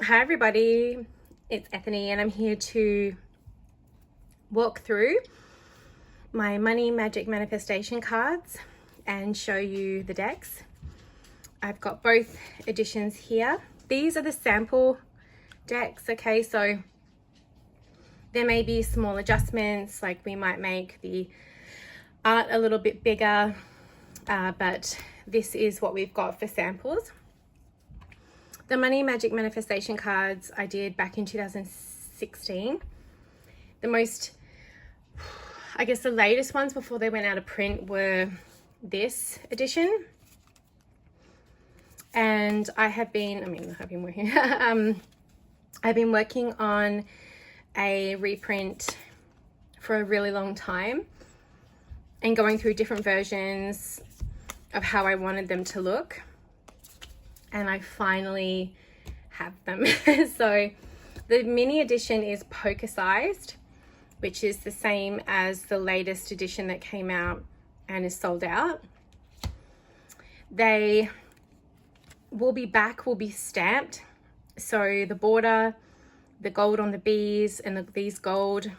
Hi everybody, it's Ethony and I'm here to walk through my money magic manifestation cards and show you the decks. I've got both editions here. These are the sample decks, okay, so there may be small adjustments, like we might make the art a little bit bigger, but this is what we've got for samples. The money magic manifestation cards I did back in 2016. The latest ones before they went out of print were this edition. And I've been working, I've been working on a reprint for a really long time and going through different versions of how I wanted them to look. And I finally have them. So the mini edition is poker sized, which is the same as the latest edition that came out and is sold out. They will be stamped. So the border, the gold on the B's and these gold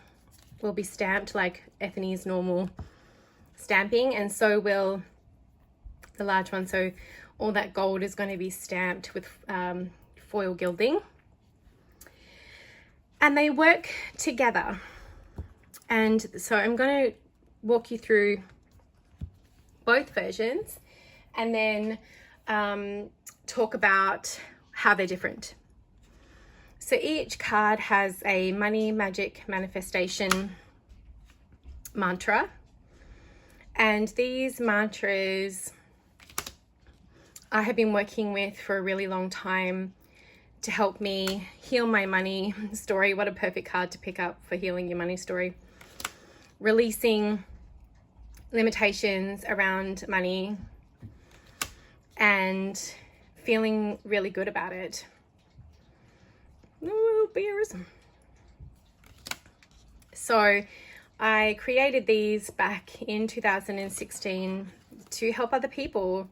will be stamped like Ethony's normal stamping, and so will the large one. So all that gold is going to be stamped with foil gilding, and they work together. And so I'm going to walk you through both versions and then talk about how they're different. So each card has a money magic manifestation mantra, and these mantras I have been working with for a really long time to help me heal my money story. What a perfect card to pick up for healing your money story. Releasing limitations around money and feeling really good about it. Ooh, beers. So I created these back in 2016 to help other people,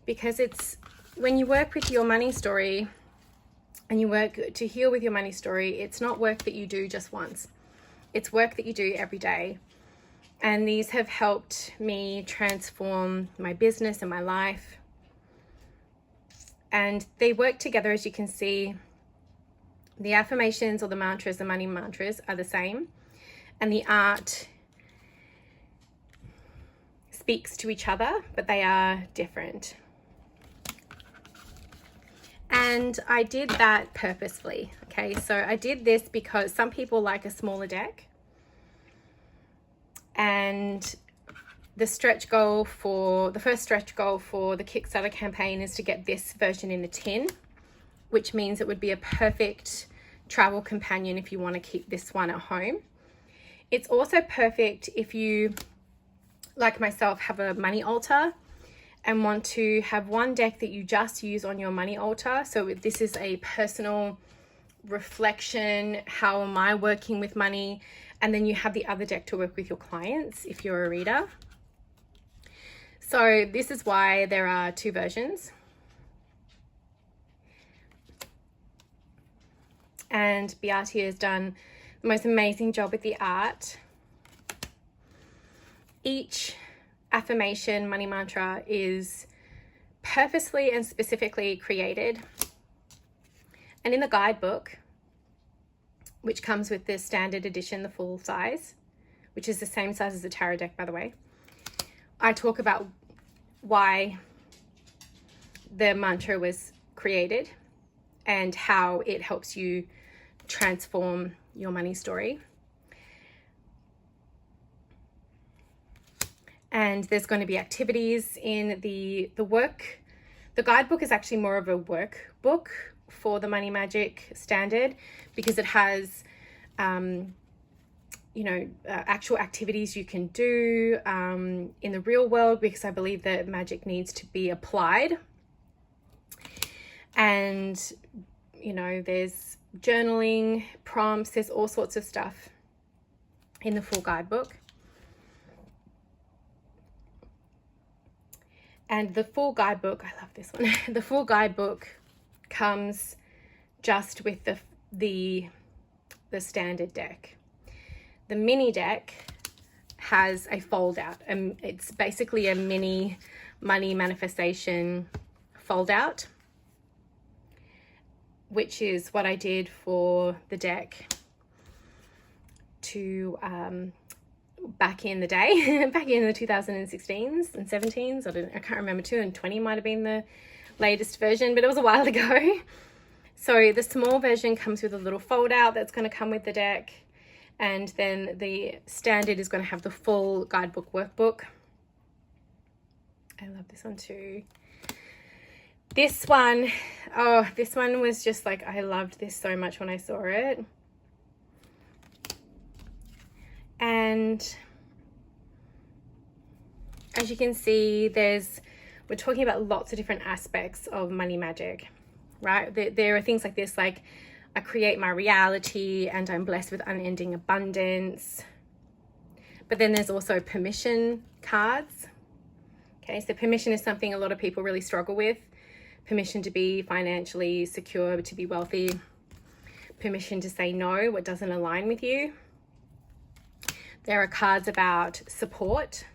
because it's when you work with your money story and you work to heal with your money story, it's not work that you do just once. It's work that you do every day. And these have helped me transform my business and my life. And they work together, as you can see. The affirmations or the mantras, the money mantras, are the same. And the art speaks to each other, but they are different. And I did that purposefully, okay? So I did this because some people like a smaller deck. And the first stretch goal for the Kickstarter campaign is to get this version in the tin, which means it would be a perfect travel companion if you want to keep this one at home. It's also perfect if you, like myself, have a money altar and want to have one deck that you just use on your money altar. So this is a personal reflection. How am I working with money? And then you have the other deck to work with your clients if you're a reader. So this is why there are two versions. And Beati has done the most amazing job with the art. Each affirmation money mantra is purposely and specifically created. And in the guidebook, which comes with the standard edition, the full size, which is the same size as the tarot deck, by the way, I talk about why the mantra was created and how it helps you transform your money story. And there's going to be activities in the work. The guidebook is actually more of a workbook for the Money Magic standard, because it has, actual activities you can do in the real world, because I believe that magic needs to be applied. And, there's journaling, prompts, there's all sorts of stuff in the full guidebook. And the full guidebook, I love this one. The full guidebook comes just with the standard deck. The mini deck has a fold out, and it's basically a mini money manifestation fold out, which is what I did for the deck to back in the day, back in the 2016s and 17s. I can't remember, 2 and 20 might have been the latest version, but it was a while ago. So the small version comes with a little fold out that's going to come with the deck, and then the standard is going to have the full guidebook workbook. I love this one too. This one, oh, this one was just like, I loved this so much when I saw it. And as you can see, we're talking about lots of different aspects of money magic, right? There are things like this, like I create my reality and I'm blessed with unending abundance. But then there's also permission cards. Okay, so permission is something a lot of people really struggle with. Permission to be financially secure, to be wealthy. Permission to say no, what doesn't align with you. There are cards about support.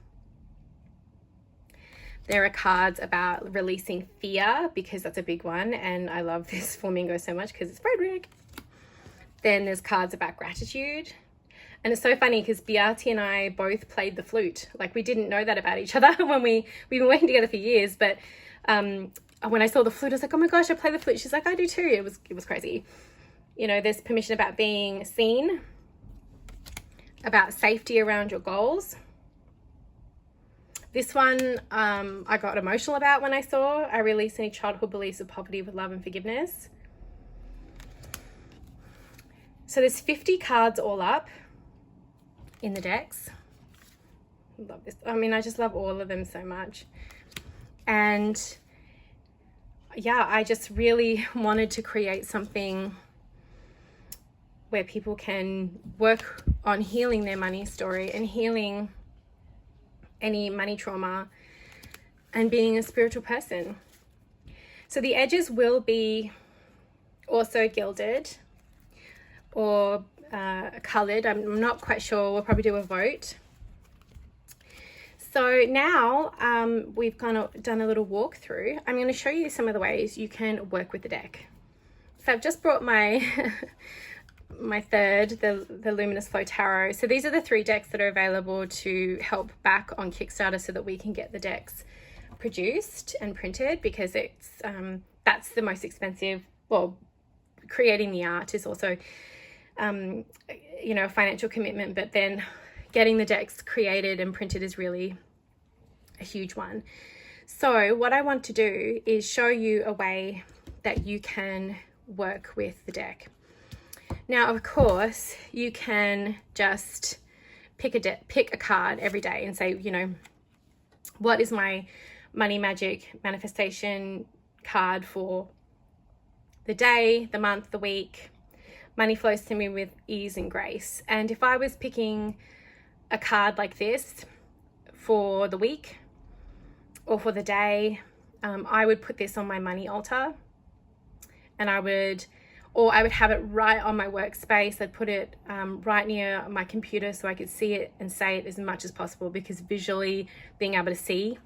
There are cards about releasing fear, because that's a big one. And I love this flamingo so much because it's Frederick. Then there's cards about gratitude. And it's so funny because Beati and I both played the flute. Like, we didn't know that about each other when we've been working together for years. But when I saw the flute, I was like, oh my gosh, I play the flute. She's like, I do too. It was crazy. You know, there's permission about being seen, about safety around your goals. This one I got emotional about when I saw. I release any childhood beliefs of poverty with love and forgiveness. So there's 50 cards all up in the decks. Love this. I mean, I just love all of them so much. And yeah, I just really wanted to create something where people can work on healing their money story and healing any money trauma and being a spiritual person. So the edges will be also gilded or colored. I'm not quite sure. We'll probably do a vote. So now we've kind of done a little walkthrough. I'm going to show you some of the ways you can work with the deck. So I've just brought my my third, the Luminous Flow Tarot. So these are the 3 decks that are available to help back on Kickstarter so that we can get the decks produced and printed, because it's that's the most expensive. Well, creating the art is also you know, a financial commitment, but then getting the decks created and printed is really a huge one. So what I want to do is show you a way that you can work with the deck. Now, of course, you can just pick a card every day and say, you know, what is my money magic manifestation card for the day, the month, the week? Money flows to me with ease and grace. And if I was picking a card like this for the week or for the day, I would put this on my money altar, and I would have it right on my workspace. I'd put it right near my computer so I could see it and say it as much as possible, because visually being able to see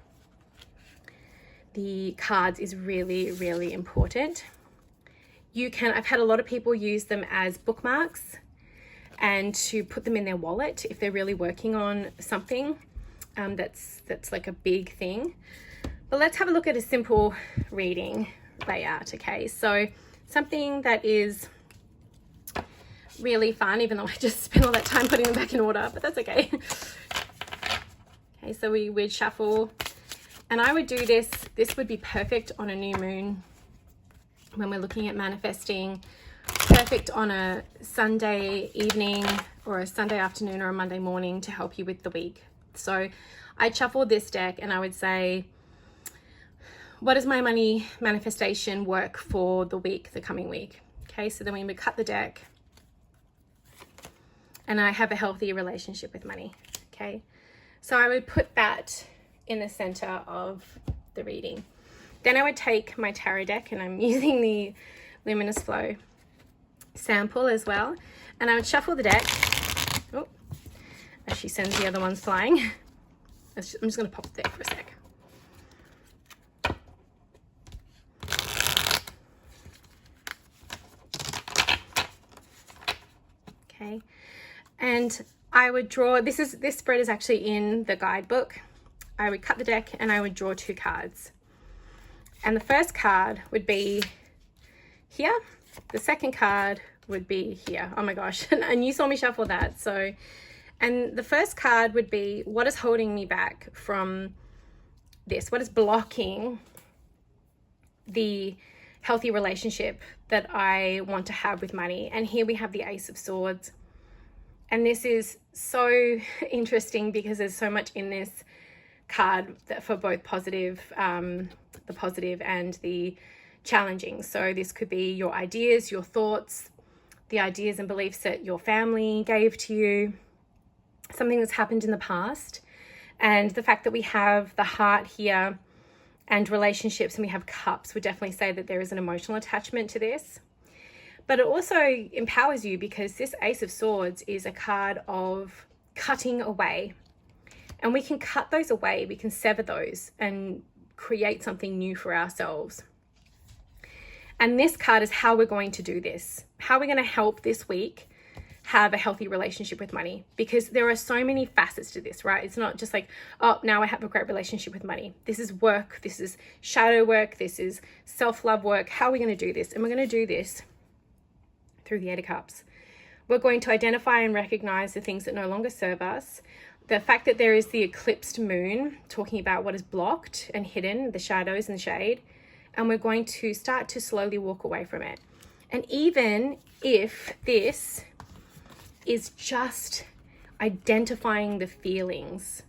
the cards is really, really important. I've had a lot of people use them as bookmarks and to put them in their wallet if they're really working on something that's like a big thing. But let's have a look at a simple reading layout. Okay, so something that is really fun, even though I just spent all that time putting them back in order, but that's okay. Okay, so we would shuffle, and I would do this. This would be perfect on a new moon when we're looking at manifesting, perfect on a Sunday evening or a Sunday afternoon or a Monday morning to help you with the week. So I'd shuffle this deck and I would say, what is my money manifestation work for the week, the coming week? Okay, so then we would cut the deck, and I have a healthy relationship with money. Okay, so I would put that in the center of the reading. Then I would take my tarot deck, and I'm using the Luminous Flow sample as well. And I would shuffle the deck. Oh, as she sends the other ones flying. I'm just going to pop it there for a sec. Okay, and I would draw, this spread is actually in the guidebook. I would cut the deck and I would draw 2 cards. And the first card would be here. The second card would be here. Oh my gosh, and you saw me shuffle that. So, and the first card would be, what is holding me back from this? What is blocking the healthy relationship that I want to have with money? And here we have the Ace of Swords. And this is so interesting because there's so much in this card that for both positive, the positive and the challenging. So this could be your ideas, your thoughts, the ideas and beliefs that your family gave to you, something that's happened in the past. And the fact that we have the heart here and relationships and we have cups would definitely say that there is an emotional attachment to this. But it also empowers you because this Ace of Swords is a card of cutting away. And we can cut those away, we can sever those and create something new for ourselves. And this card is how we're going to do this. How we're going to help this week have a healthy relationship with money. Because there are so many facets to this, right? It's not just like, oh, now I have a great relationship with money. This is work, this is shadow work, this is self-love work. How are we going to do this? And we're going to do this through the 8 of Cups. We're going to identify and recognize the things that no longer serve us. The fact that there is the eclipsed moon talking about what is blocked and hidden, the shadows and shade, and we're going to start to slowly walk away from it. And even if this is just identifying the feelings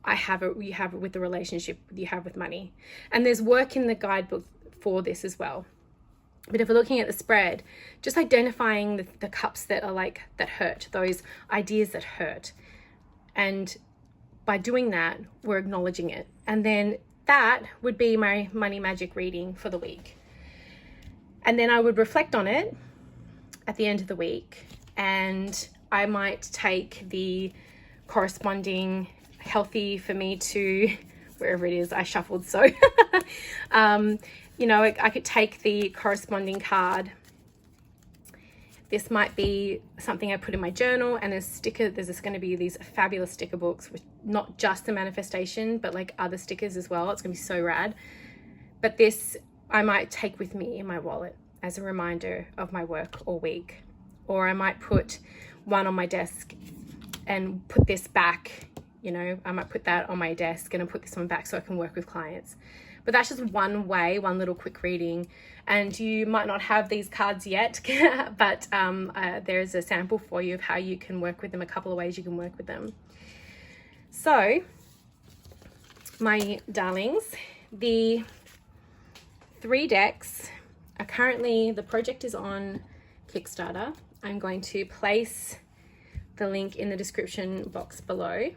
you have with the relationship you have with money. And there's work in the guidebook for this as well. But if we're looking at the spread, just identifying the cups that are like, that hurt, those ideas that hurt. And by doing that, we're acknowledging it. And then that would be my money magic reading for the week. And then I would reflect on it at the end of the week. And I might take the corresponding healthy for me to, wherever it is, I shuffled. So, you know, I could take the corresponding card. This might be something I put in my journal, and there's going to be these fabulous sticker books with not just the manifestation, but like other stickers as well. It's going to be so rad. But this I might take with me in my wallet as a reminder of my work all week. Or I might put one on my desk and put this back. You know, I might put that on my desk and I'll put this one back so I can work with clients. But that's just one way, one little quick reading. And you might not have these cards yet, but there's a sample for you of how you can work with them, a couple of ways you can work with them. So, my darlings, the 3 decks are currently, the project is on Kickstarter. I'm going to place the link in the description box below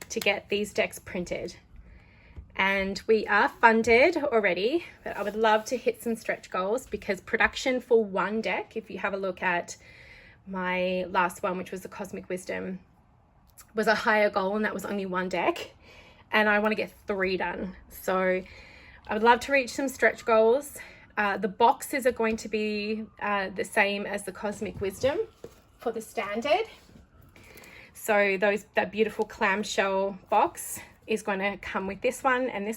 to get these decks printed. And we are funded already, but I would love to hit some stretch goals because production for one deck, if you have a look at my last one, which was the Cosmic Wisdom, was a higher goal, and that was only 1 deck. And I want to get 3 done. So I would love to reach some stretch goals. The boxes are going to be the same as the Cosmic Wisdom for the standard. So that beautiful clamshell box is going to come with this one and the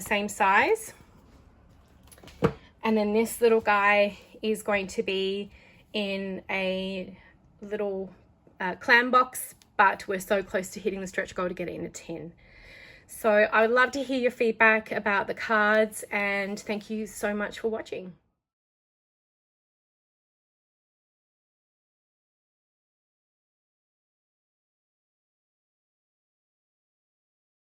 same size. And then this little guy is going to be in a little clam box, but we're so close to hitting the stretch goal to get it in a tin. So I would love to hear your feedback about the cards, and thank you so much for watching.